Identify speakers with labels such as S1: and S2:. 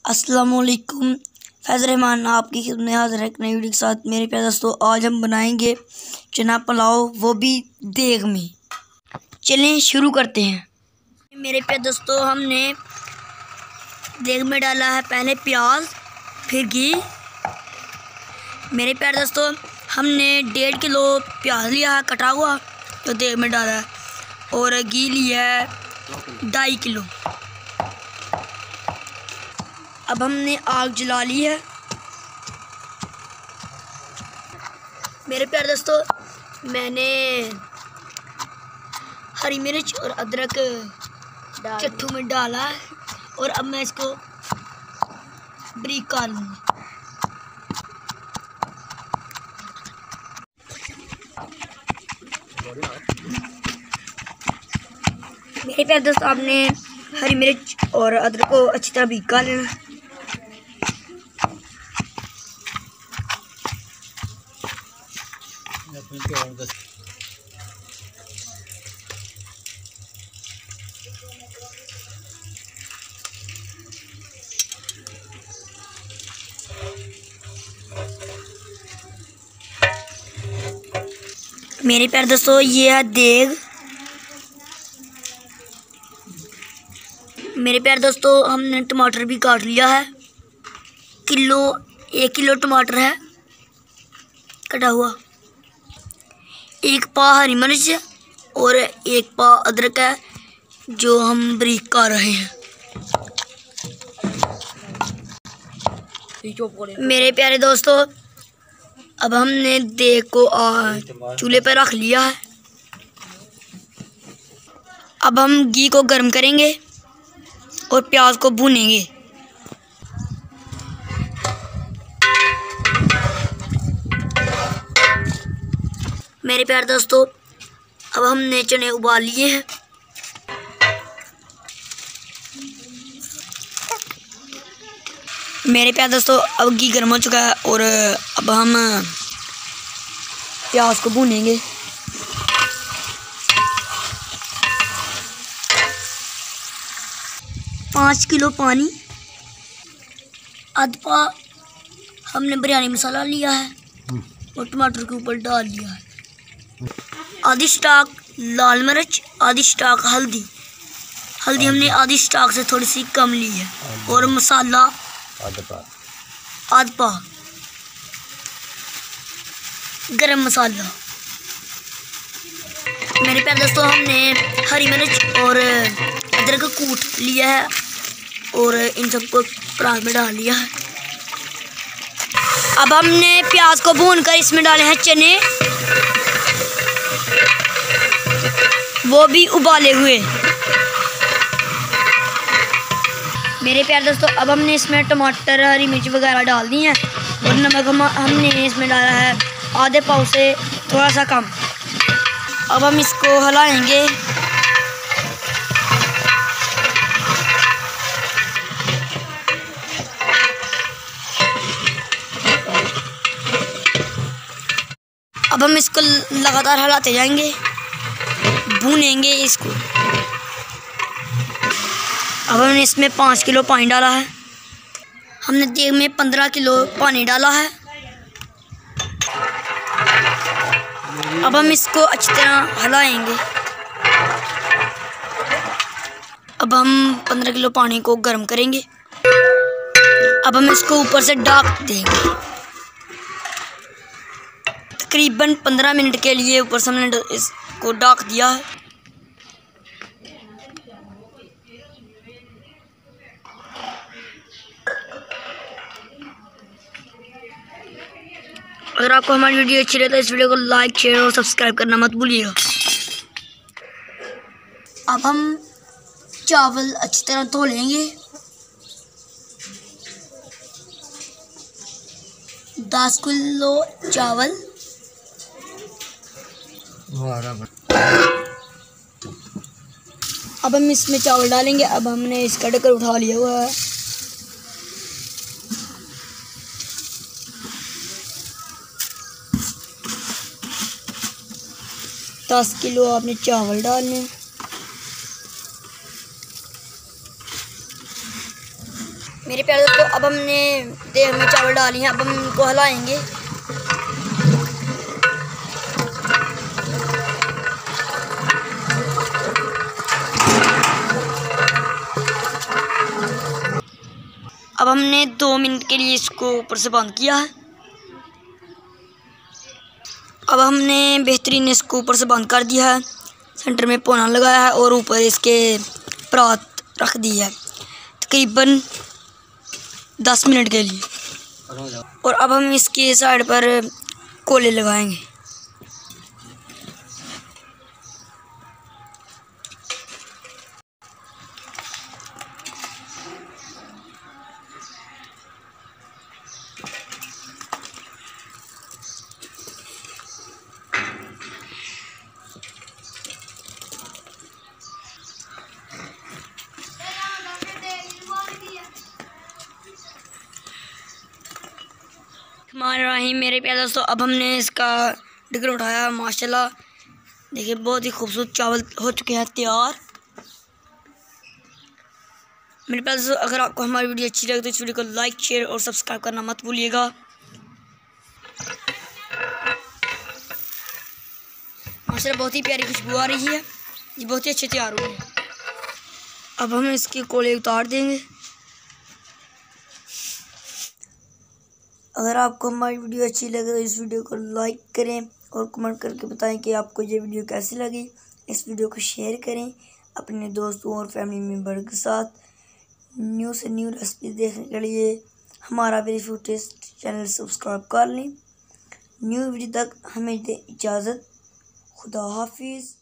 S1: अस्सलामुअलैकुम। फैज़ रहमान आपकी खिदमत में हाज़िर है एक नई वीडियो के साथ। मेरे प्यारे दोस्तों, आज हम बनाएंगे चना पुलाव, वो भी देग में। चलें शुरू करते हैं। मेरे प्यारे दोस्तों, हमने देग में डाला है पहले प्याज, फिर घी। मेरे प्यारे दोस्तों, हमने 1.5 किलो प्याज लिया है कटा हुआ, तो देग में डाला है, और घी लिया है 2.5 किलो। अब हमने आग जला ली है। मेरे प्यारे दोस्तों, मैंने हरी मिर्च और अदरक चट्टू में डाला है, और अब मैं इसको ब्रीक कर लूँगा। मेरे प्यारे दोस्तों, आपने हरी मिर्च और अदरक को अच्छी तरह ब्रीक कर लेना। मेरे प्यारे दोस्तों, ये है देग। मेरे प्यारे दोस्तों, हमने टमाटर भी काट लिया है। 1 किलो टमाटर है कटा हुआ, 1 पाव हरी मिर्च और 1 पाव अदरक है, जो हम ब्रीक कर रहे हैं। मेरे प्यारे दोस्तों, अब हमने देग को चूल्हे पर रख लिया है। अब हम घी को गर्म करेंगे और प्याज को भूनेंगे। मेरे प्यारे दोस्तों, अब हमने चने उबाल लिए हैं। मेरे प्यारे दोस्तों, अब घी गर्म हो चुका है, और अब हम प्याज को भूनेंगे। पाँच किलो पानी, आधा हमने बिरयानी मसाला लिया है और टमाटर के ऊपर डाल लिया है। आधी स्टाक लाल मिर्च, आधी स्टाक हल्दी हमने आधी स्टाक से थोड़ी सी कम ली है, और मसाला आधा पा गरम मसाला। मेरे प्यारे दोस्तों, हमने हरी मिर्च और अदरक कूट लिया है, और इन सबको परात में डाल लिया है। अब हमने प्याज को भूनकर इसमें डाले हैं चने, वो भी उबाले हुए। मेरे प्यारे दोस्तों, अब हमने इसमें टमाटर, हरी मिर्च वगैरह डाल दी हैं, और नमक हमने इसमें डाला है आधे पाव से थोड़ा सा कम। अब हम इसको हिलाएंगे। अब हम इसको लगातार हिलाते जाएंगे, भूनेंगे इसको। अब हमने इसमें 5 किलो पानी डाला है। हमने देग में 15 किलो पानी डाला है। अब हम इसको अच्छी तरह हिलाएंगे। अब हम 15 किलो पानी को गर्म करेंगे। अब हम इसको ऊपर से ढक देंगे। तकरीबन 15 मिनट के लिए ऊपर से हमने इसको ढक दिया है। अगर आपको हमारी वीडियो अच्छी लगे तो इस वीडियो को लाइक, शेयर और सब्सक्राइब करना मत भूलिएगा। अब हम चावल अच्छी तरह धो लेंगे। 10 किलो चावल। अब हम इसमें चावल डालेंगे। अब हमने इसका ढक्कन उठा लिया हुआ है। दस किलो आपने चावल डालने। मेरे प्यारे दोस्तों अब हमने देग में चावल डाली हैं। अब हम इनको हिलाएंगे। अब हमने 2 मिनट के लिए इसको ऊपर से बंद किया है। अब हमने बेहतरीन इसको ऊपर से बंद कर दिया है। सेंटर में पोना लगाया है और ऊपर इसके परात रख दी है तकरीबन 10 मिनट के लिए। और अब हम इसके साइड पर कोले लगाएंगे। रहीम मेरे प्यारे दोस्तों अब हमने इसका ढक्कन उठाया। माशाल्लाह देखिए बहुत ही खूबसूरत चावल हो चुके हैं तैयार। मेरे प्यारे दोस्तों अगर आपको हमारी वीडियो अच्छी लगे तो इस वीडियो को लाइक शेयर और सब्सक्राइब करना मत भूलिएगा। माशाल्लाह बहुत ही प्यारी खुशबू आ रही है। ये बहुत ही अच्छे तैयार हुए हैं। अब हम इसके कोले उतार देंगे। अगर आपको हमारी वीडियो अच्छी लगे तो इस वीडियो को लाइक करें और कमेंट करके बताएं कि आपको ये वीडियो कैसी लगी। इस वीडियो को शेयर करें अपने दोस्तों और फैमिली मेम्बर के साथ। न्यू से न्यू रेसिपी देखने के लिए हमारा very food taste channel subscribe कर लें। न्यू वीडियो तक हमें दें इजाज़त। खुदा हाफिज़।